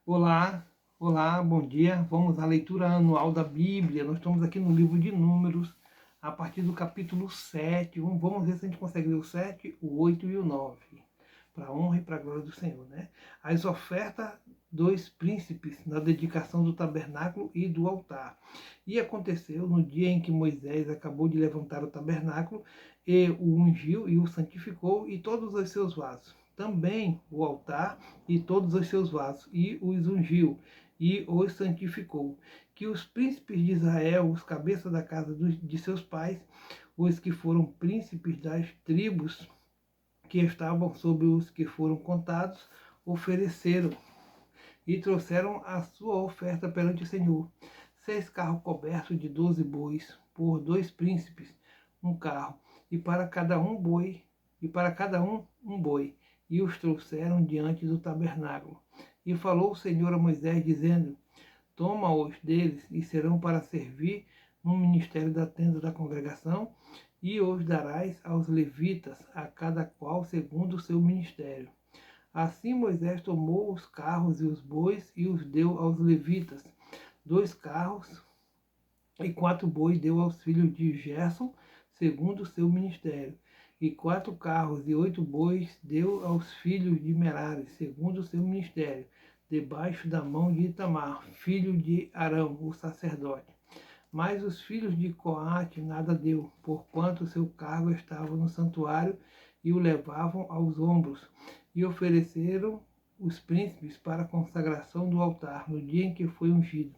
Olá, olá, bom dia. Vamos à leitura anual da Bíblia. Nós estamos aqui no livro de Números, a partir do capítulo 7. Vamos ver se a gente consegue ler o 7, o 8 e o 9, para a honra e para a glória do Senhor, né? As ofertas dos príncipes na dedicação do tabernáculo e do altar. E aconteceu no dia em que Moisés acabou de levantar o tabernáculo, e o ungiu e o santificou, e todos os seus vasos. Também o altar e todos os seus vasos, e os ungiu e os santificou. Que os príncipes de Israel, os cabeças da casa de seus pais, os que foram príncipes das tribos que estavam sobre os que foram contados, ofereceram e trouxeram a sua oferta perante o Senhor. 6 carros cobertos de 12 bois, por 2 príncipes, um carro, e para cada um boi, um boi, e os trouxeram diante do tabernáculo. E falou o Senhor a Moisés, dizendo: Toma-os deles, e serão para servir no ministério da tenda da congregação, e os darás aos levitas, a cada qual segundo o seu ministério. Assim Moisés tomou os carros e os bois e os deu aos levitas. 2 carros e 4 bois deu aos filhos de Gerson, segundo o seu ministério. E 4 carros e 8 bois deu aos filhos de Merari, segundo o seu ministério, debaixo da mão de Itamar, filho de Arão, o sacerdote. Mas os filhos de Coate nada deu, porquanto seu cargo estava no santuário, e o levavam aos ombros. E ofereceram os príncipes para a consagração do altar, no dia em que foi ungido.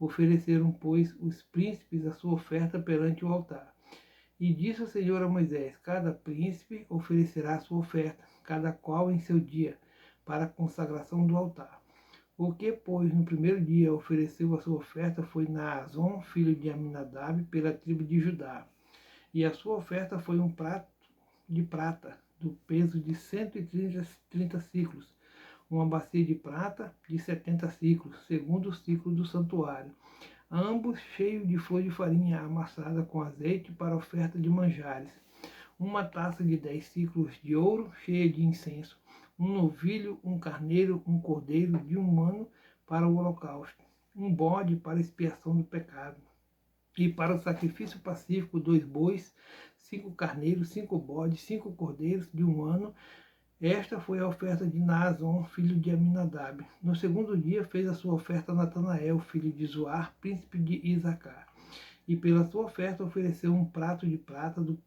Ofereceram, pois, os príncipes a sua oferta perante o altar. E disse o Senhor a Moisés: Cada príncipe oferecerá a sua oferta, cada qual em seu dia, para a consagração do altar. O que, pois, no primeiro dia ofereceu a sua oferta foi Naazon, filho de Aminadab, pela tribo de Judá. E a sua oferta foi um prato de prata, do peso de 130 ciclos, uma bacia de prata de 70 ciclos, segundo o ciclo do santuário, ambos cheios de flor de farinha amassada com azeite para oferta de manjares, uma taça de 10 ciclos de ouro cheia de incenso, um novilho, um carneiro, um cordeiro de um ano para o holocausto, um bode para expiação do pecado, e para o sacrifício pacífico 2 bois, 5 carneiros, 5 bodes, 5 cordeiros de um ano. Esta foi a oferta de Naazon, filho de Aminadab. No segundo dia fez a sua oferta Natanael, filho de Zoar, príncipe de Isacar. E pela sua oferta ofereceu um prato de prata do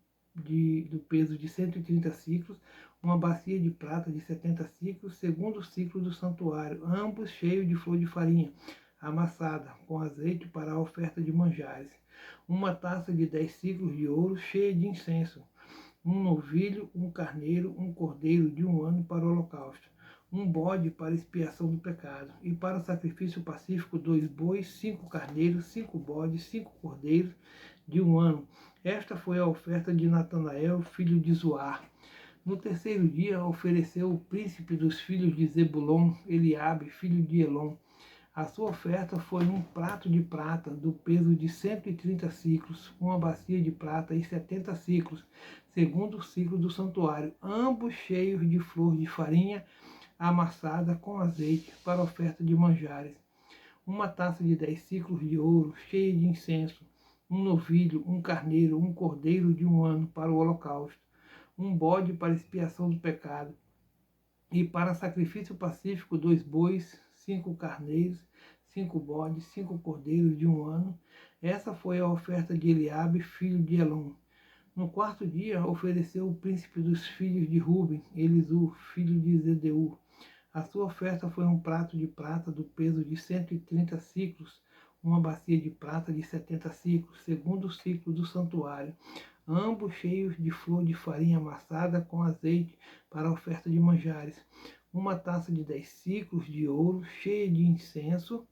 peso de 130 ciclos, uma bacia de prata de 70 ciclos, segundo o ciclo do santuário, ambos cheios de flor de farinha, amassada, com azeite para a oferta de manjares, uma taça de 10 ciclos de ouro, cheia de incenso, um novilho, um carneiro, um cordeiro de um ano para o holocausto, um bode para expiação do pecado, e para o sacrifício pacífico 2 bois, 5 carneiros, 5 bodes, 5 cordeiros de um ano. Esta foi a oferta de Natanael, filho de Zoar. No terceiro dia ofereceu o príncipe dos filhos de Zebulon, Eliabe, filho de Elon. A sua oferta foi um prato de prata do peso de 130 ciclos, uma bacia de prata e 70 ciclos, segundo o ciclo do santuário, ambos cheios de flor de farinha amassada com azeite para oferta de manjares, uma taça de 10 ciclos de ouro cheia de incenso, um novilho, um carneiro, um cordeiro de um ano para o holocausto, um bode para expiação do pecado, e para sacrifício pacífico 2 bois, 5 carneiros, 5 bodes, 5 cordeiros de um ano. Essa foi a oferta de Eliabe, filho de Elon. No quarto dia ofereceu o príncipe dos filhos de Ruben, Elisur, filho de Zedeur. A sua oferta foi um prato de prata do peso de 130 ciclos, uma bacia de prata de 70 ciclos, segundo o ciclo do santuário, ambos cheios de flor de farinha amassada com azeite para a oferta de manjares, uma taça de 10 ciclos de ouro cheia de incenso,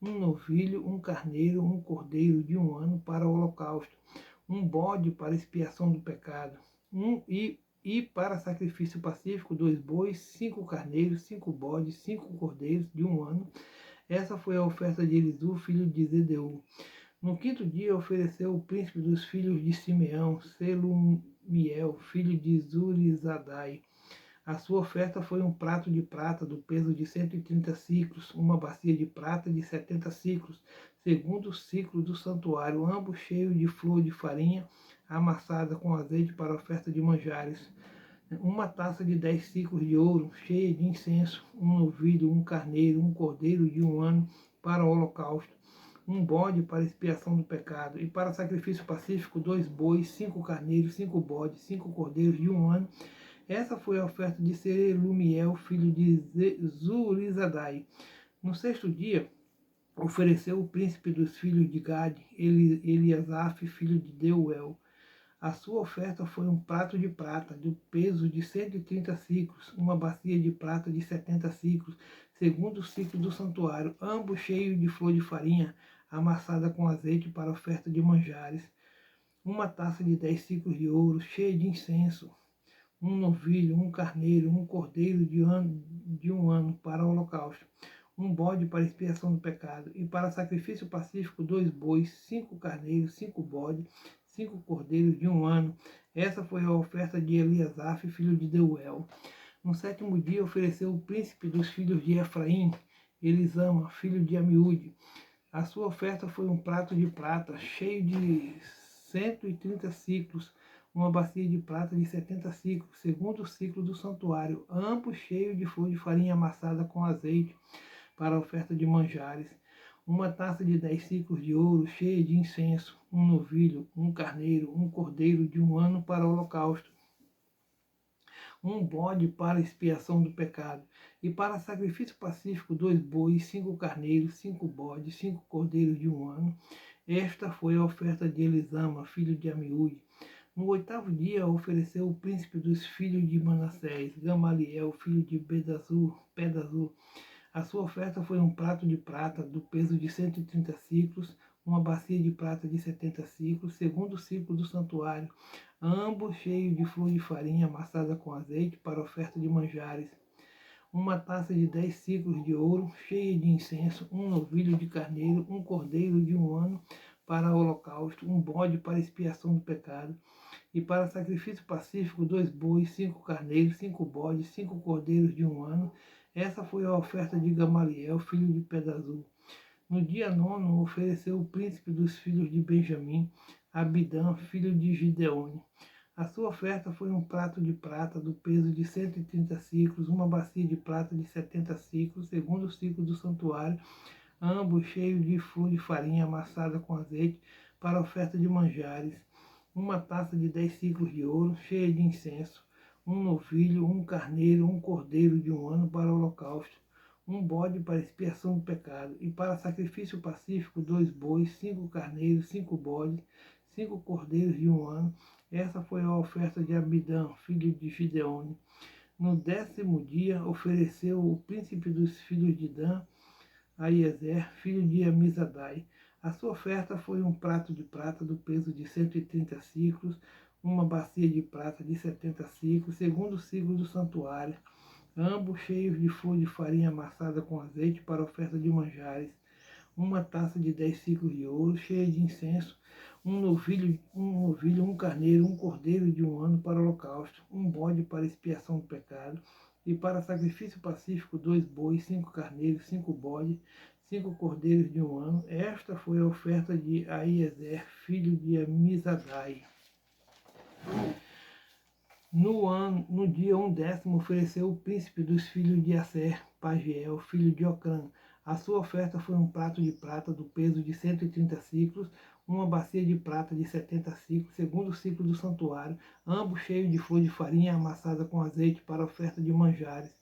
um novilho, um carneiro, um cordeiro de um ano para o holocausto, um bode para expiação do pecado, e para sacrifício pacífico 2 bois, 5 carneiros, 5 bodes, 5 cordeiros de um ano. Essa foi a oferta de Elisur, filho de Zedeur. No quinto dia ofereceu o príncipe dos filhos de Simeão, Selumiel, filho de Zurizadai. A sua oferta foi um prato de prata do peso de 130 siclos, uma bacia de prata de 70 siclos, segundo o ciclo do santuário, ambos cheios de flor de farinha amassada com azeite para oferta de manjares. Uma taça de 10 ciclos de ouro, cheia de incenso, um novilho, um carneiro, um cordeiro de 1 ano para o holocausto, um bode para expiação do pecado, e para sacrifício pacífico 2 bois, 5 carneiros, 5 bodes, 5 cordeiros de 1 ano. Essa foi a oferta de Serelumiel, filho de Zurizadai. No sexto dia, ofereceu o príncipe dos filhos de Gade, Eliasaf, filho de Deuel. A sua oferta foi um prato de prata, do peso de 130 siclos, uma bacia de prata de 70 siclos, segundo o ciclo do santuário, ambos cheios de flor de farinha, amassada com azeite para oferta de manjares. Uma taça de 10 ciclos de ouro, cheia de incenso, um novilho, um carneiro, um cordeiro de 1 ano para o holocausto, um bode para expiação do pecado, e para sacrifício pacífico 2 bois, 5 carneiros, 5 bodes, 5 cordeiros de 1 ano. Essa foi a oferta de Eliasaf, filho de Deuel. No sétimo dia ofereceu o príncipe dos filhos de Efraim, Elisama, filho de Amiúde. A sua oferta foi um prato de prata, cheio de 130 ciclos, uma bacia de prata de 70 ciclos, segundo o ciclo do santuário, ambos cheios de flor de farinha amassada com azeite para a oferta de manjares. Uma taça de 10 ciclos de ouro, cheia de incenso, um novilho, um carneiro, um cordeiro de 1 ano para o holocausto, um bode para expiação do pecado, e para sacrifício pacífico 2 bois, 5 carneiros, 5 bodes, 5 cordeiros de 1 ano. Esta foi a oferta de Elisama, filho de Amiúde. No oitavo dia ofereceu o príncipe dos filhos de Manassés, Gamaliel, filho de Pedazur. A sua oferta foi um prato de prata do peso de 130 ciclos, uma bacia de prata de 70 ciclos, segundo o ciclo do santuário, ambos cheios de flor de farinha amassada com azeite para oferta de manjares. Uma taça de 10 ciclos de ouro, cheia de incenso, um novilho de carneiro, um cordeiro de 1 ano para o holocausto, um bode para expiação do pecado, e para sacrifício pacífico 2 bois, 5 carneiros, 5 bodes, 5 cordeiros de 1 ano. Essa foi a oferta de Gamaliel, filho de Pedazur. No dia 9, ofereceu o príncipe dos filhos de Benjamim, Abidã, filho de Gideone. A sua oferta foi um prato de prata do peso de 130 ciclos, uma bacia de prata de 70 ciclos, segundo o ciclo do santuário, ambos cheios de flor de farinha amassada com azeite para oferta de manjares. Uma taça de 10 ciclos de ouro, cheia de incenso, um novilho, um carneiro, um cordeiro de 1 ano para o holocausto, um bode para expiação do pecado, e para sacrifício pacífico 2 bois, 5 carneiros, 5 bodes, 5 cordeiros de 1 ano. Essa foi a oferta de Abidã, filho de Gideone. No 10º dia ofereceu o príncipe dos filhos de Dan, Aiezer, filho de Amizadai. A sua oferta foi um prato de prata do peso de 130 ciclos, uma bacia de prata de 70 ciclos, segundo o ciclo do santuário, ambos cheios de flor de farinha amassada com azeite para oferta de manjares. Uma taça de 10 ciclos de ouro, cheia de incenso, um novilho, um carneiro, um cordeiro de 1 ano para o holocausto, um bode para expiação do pecado, e para sacrifício pacífico 2 bois, 5 carneiros, 5 bodes, 5 cordeiros de 1 ano. Esta foi a oferta de Aiezer, filho de Amizadai. No dia 10º, ofereceu o príncipe dos filhos de Aser, Pagiel, filho de Ocrã. A sua oferta foi um prato de prata do peso de 130 ciclos, uma bacia de prata de 70 ciclos, segundo o ciclo do santuário, ambos cheios de flor de farinha amassada com azeite para oferta de manjares.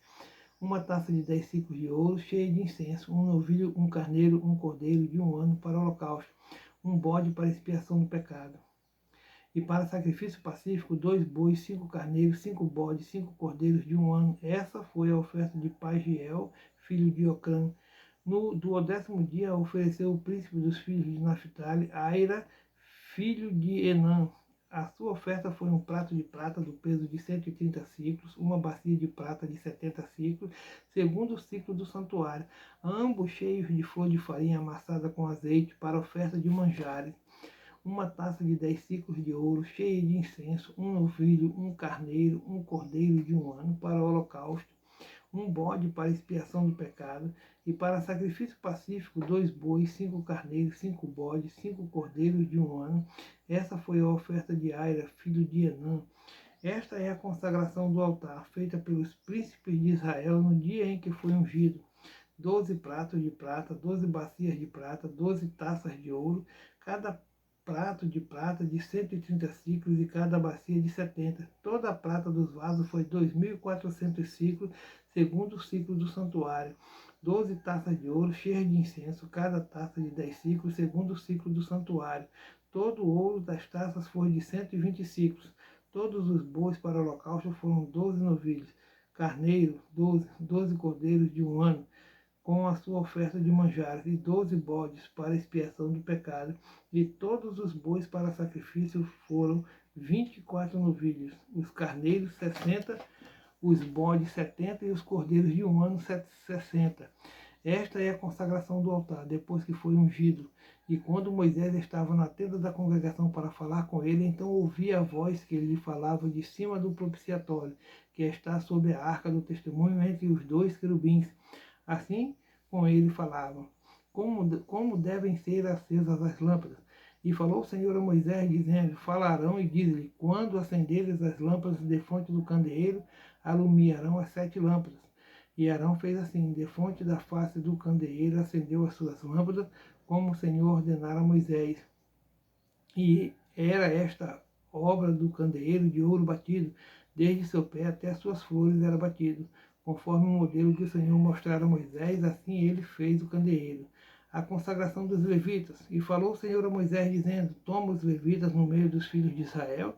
Uma taça de 10 ciclos de ouro, cheia de incenso, um novilho, um carneiro, um cordeiro de 1 ano para o holocausto, um bode para expiação do pecado. E para sacrifício pacífico 2 bois, 5 carneiros, 5 bodes, 5 cordeiros de 1 ano. Essa foi a oferta de Pagiel, filho de Ocrã. No 10º dia ofereceu o príncipe dos filhos de Naphtali, Aira, filho de Enã. A sua oferta foi um prato de prata do peso de 130 ciclos, uma bacia de prata de 70 ciclos, segundo o ciclo do santuário, ambos cheios de flor de farinha amassada com azeite para oferta de manjares. uma taça de 10 siclos de ouro, cheia de incenso, um novilho, um carneiro, um cordeiro de 1 ano para o holocausto, um bode para expiação do pecado, e para sacrifício pacífico 2 bois, 5 carneiros, 5 bodes, 5 cordeiros de 1 ano. Essa foi a oferta de Aira, filho de Enã. Esta é a consagração do altar, feita pelos príncipes de Israel no dia em que foi ungido. 12 pratos de prata, 12 bacias de prata, 12 taças de ouro, cada prato de prata de 130 ciclos e cada bacia de 70. Toda a prata dos vasos foi 2.400 ciclos, segundo o ciclo do santuário. 12 taças de ouro cheias de incenso, cada taça de 10 ciclos, segundo o ciclo do santuário. Todo o ouro das taças foi de 120 ciclos. Todos os bois para o holocausto foram 12 novilhos, carneiro, 12 cordeiros de 1 ano, com a sua oferta de manjares, e 12 bodes para expiação do pecado, e todos os bois para sacrifício foram 24 novilhos, os carneiros 60, os bodes 70 e os cordeiros de 1 ano 60. Esta é a consagração do altar, depois que foi ungido. E quando Moisés estava na tenda da congregação para falar com ele, então ouvi a voz que ele falava de cima do propiciatório, que está sobre a arca do testemunho entre os 2 querubins. Assim com ele falavam, como devem ser acesas as lâmpadas. E falou o Senhor a Moisés, dizendo, falarão e diz-lhe, quando acenderes as lâmpadas defronte do candeeiro, alumiarão as 7 lâmpadas. E Arão fez assim, defronte da face do candeeiro, acendeu as suas lâmpadas, como o Senhor ordenara a Moisés. E era esta obra do candeeiro de ouro batido, desde seu pé até as suas flores era batido, conforme o modelo que o Senhor mostrara a Moisés, assim ele fez o candeeiro. A consagração dos levitas. E falou o Senhor a Moisés, dizendo, toma os levitas no meio dos filhos de Israel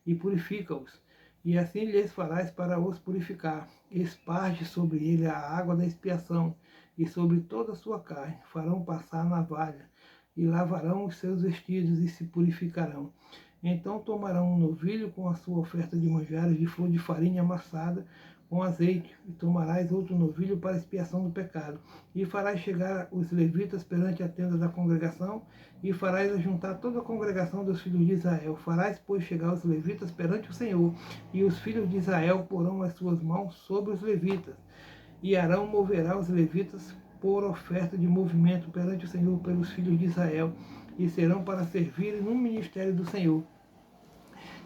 e purifica-os. E assim lhes farás para os purificar. Esparge sobre ele a água da expiação, e sobre toda a sua carne farão passar a navalha, e lavarão os seus vestidos e se purificarão. Então tomarão um novilho com a sua oferta de manjares de flor de farinha amassada com azeite, e tomarás outro novilho para expiação do pecado. E farás chegar os levitas perante a tenda da congregação, e farás ajuntar toda a congregação dos filhos de Israel. Farás, pois, chegar os levitas perante o Senhor, e os filhos de Israel porão as suas mãos sobre os levitas. E Arão moverá os levitas por oferta de movimento perante o Senhor pelos filhos de Israel, e serão para servirem no ministério do Senhor.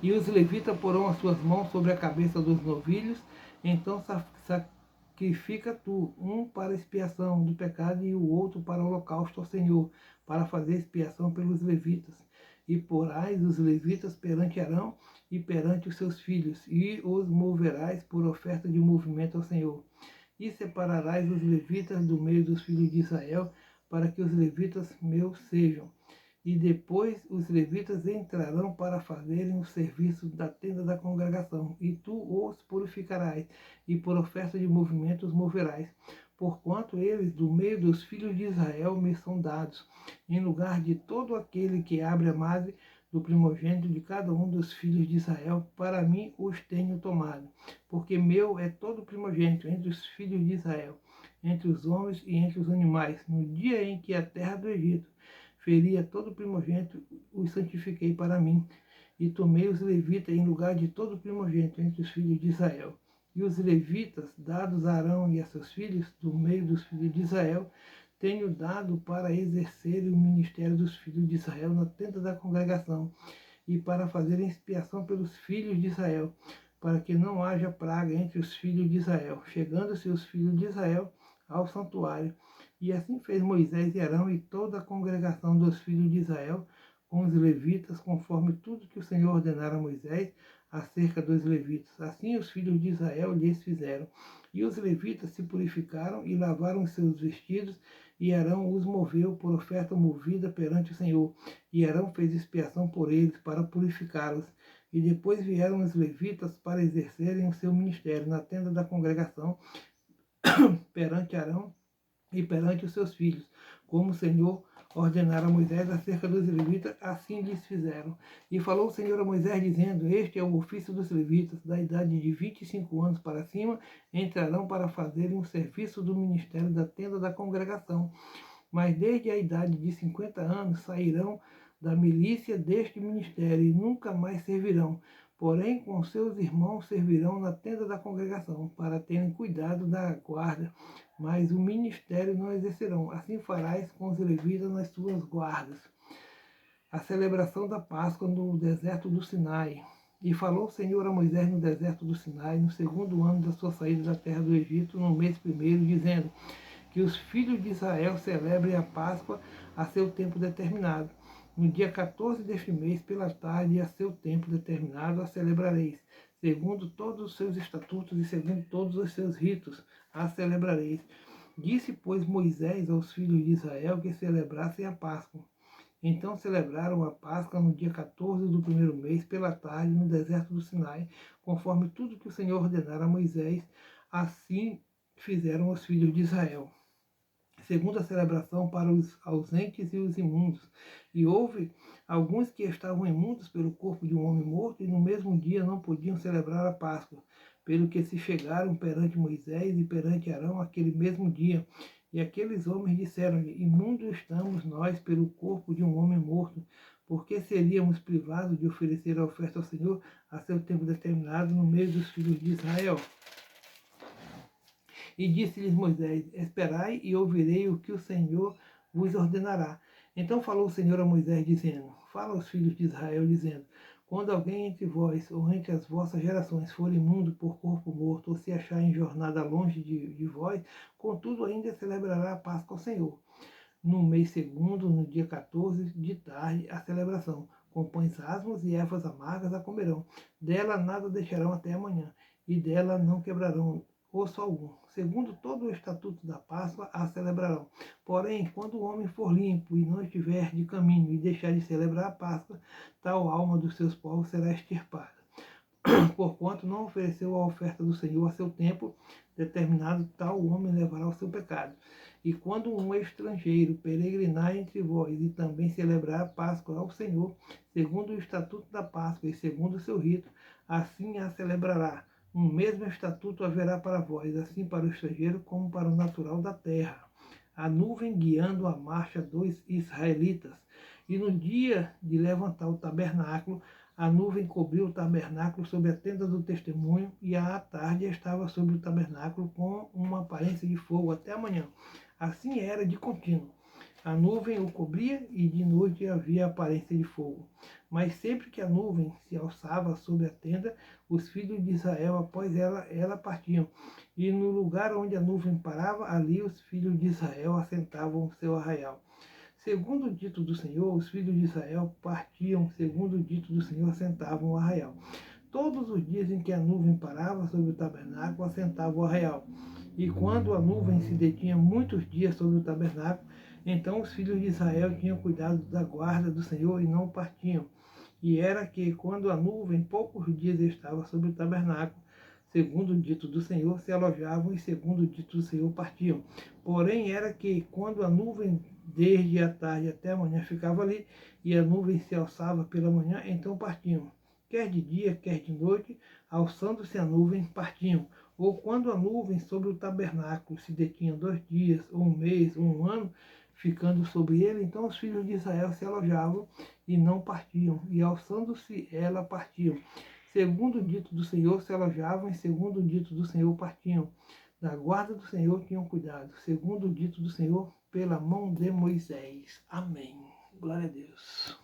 E os levitas porão as suas mãos sobre a cabeça dos novilhos, então sacrifica tu, um para expiação do pecado e o outro para o holocausto ao Senhor, para fazer expiação pelos levitas. E porás os levitas perante Arão e perante os seus filhos, e os moverás por oferta de movimento ao Senhor. E separarás os levitas do meio dos filhos de Israel, para que os levitas meus sejam. E depois os levitas entrarão para fazerem o serviço da tenda da congregação, e tu os purificarás, e por oferta de movimento os moverás, porquanto eles do meio dos filhos de Israel me são dados, em lugar de todo aquele que abre a madre do primogênito de cada um dos filhos de Israel, para mim os tenho tomado, porque meu é todo primogênito entre os filhos de Israel, entre os homens e entre os animais, no dia em que a terra do Egito feria todo primogênito, os santifiquei para mim, e tomei os levitas em lugar de todo primogênito entre os filhos de Israel. E os levitas, dados a Arão e a seus filhos, do meio dos filhos de Israel, tenho dado para exercerem o ministério dos filhos de Israel na tenda da congregação, e para fazerem expiação pelos filhos de Israel, para que não haja praga entre os filhos de Israel, chegando-se os filhos de Israel ao santuário. E assim fez Moisés e Arão e toda a congregação dos filhos de Israel, com os levitas, conforme tudo que o Senhor ordenara a Moisés acerca dos levitas. Assim os filhos de Israel lhes fizeram. E os levitas se purificaram e lavaram os seus vestidos, e Arão os moveu por oferta movida perante o Senhor. E Arão fez expiação por eles, para purificá-los. E depois vieram os levitas para exercerem o seu ministério na tenda da congregação, perante Arão e perante os seus filhos, como o Senhor ordenara a Moisés acerca dos levitas, assim lhes fizeram. E falou o Senhor a Moisés, dizendo, este é o ofício dos levitas, da idade de 25 anos para cima, entrarão para fazerem o serviço do ministério da tenda da congregação. Mas desde a idade de 50 anos sairão da milícia deste ministério, e nunca mais servirão. Porém, com seus irmãos servirão na tenda da congregação, para terem cuidado da guarda, mas o ministério não exercerão. Assim farás com os levitas nas suas guardas. A celebração da Páscoa no deserto do Sinai. E falou o Senhor a Moisés no deserto do Sinai, no segundo ano da sua saída da terra do Egito, no mês primeiro, dizendo: que os filhos de Israel celebrem a Páscoa a seu tempo determinado. No dia 14 deste mês, pela tarde, a seu tempo determinado, a celebrareis. Segundo todos os seus estatutos e segundo todos os seus ritos, a celebrareis. Disse, pois, Moisés aos filhos de Israel que celebrassem a Páscoa. Então celebraram a Páscoa no dia 14 do primeiro mês, pela tarde, no deserto do Sinai, conforme tudo que o Senhor ordenara a Moisés, assim fizeram os filhos de Israel. Segunda celebração para os ausentes e os imundos. E houve alguns que estavam imundos pelo corpo de um homem morto, e no mesmo dia não podiam celebrar a Páscoa, pelo que se chegaram perante Moisés e perante Arão aquele mesmo dia. E aqueles homens disseram-lhe: imundos estamos nós pelo corpo de um homem morto, porque seríamos privados de oferecer a oferta ao Senhor a seu tempo determinado no meio dos filhos de Israel. E disse-lhes Moisés: esperai e ouvirei o que o Senhor vos ordenará. Então falou o Senhor a Moisés, dizendo: fala aos filhos de Israel, dizendo: quando alguém entre vós ou entre as vossas gerações for imundo por corpo morto, ou se achar em jornada longe de vós, contudo ainda celebrará a Páscoa ao Senhor. No mês segundo, no dia 14 de tarde, a celebração. Com pães asmos e ervas amargas a comerão. Dela nada deixarão até amanhã, e dela não quebrarão osso algum. Segundo todo o estatuto da Páscoa, a celebrarão. Porém, quando o homem for limpo e não estiver de caminho e deixar de celebrar a Páscoa, tal alma dos seus povos será extirpada. Porquanto não ofereceu a oferta do Senhor a seu tempo determinado, tal homem levará o seu pecado. E quando um estrangeiro peregrinar entre vós e também celebrar a Páscoa ao Senhor, segundo o estatuto da Páscoa e segundo o seu rito, assim a celebrará. Um mesmo estatuto haverá para vós, assim para o estrangeiro como para o natural da terra. A nuvem guiando a marcha dos israelitas. E no dia de levantar o tabernáculo, a nuvem cobriu o tabernáculo sobre a tenda do testemunho, e à tarde estava sobre o tabernáculo com uma aparência de fogo até amanhã. Assim era de contínuo. A nuvem o cobria e de noite havia aparência de fogo. Mas sempre que a nuvem se alçava sobre a tenda, os filhos de Israel após ela partiam. E no lugar onde a nuvem parava, ali os filhos de Israel assentavam o seu arraial. Segundo o dito do Senhor, os filhos de Israel partiam, segundo o dito do Senhor, assentavam o arraial. Todos os dias em que a nuvem parava sobre o tabernáculo, assentava o arraial. E quando a nuvem se detinha muitos dias sobre o tabernáculo, então os filhos de Israel tinham cuidado da guarda do Senhor e não partiam. E era que, quando a nuvem poucos dias estava sobre o tabernáculo, segundo o dito do Senhor, se alojavam e, segundo o dito do Senhor, partiam. Porém, era que, quando a nuvem desde a tarde até a manhã ficava ali, e a nuvem se alçava pela manhã, então partiam. Quer de dia, quer de noite, alçando-se a nuvem, partiam. Ou quando a nuvem sobre o tabernáculo se detinha 2 dias, ou um mês, ou um ano, ficando sobre ele, então os filhos de Israel se alojavam e não partiam, e alçando-se ela partiam. Segundo o dito do Senhor se alojavam, e segundo o dito do Senhor partiam. Da guarda do Senhor tinham cuidado, segundo o dito do Senhor, pela mão de Moisés. Amém. Glória a Deus.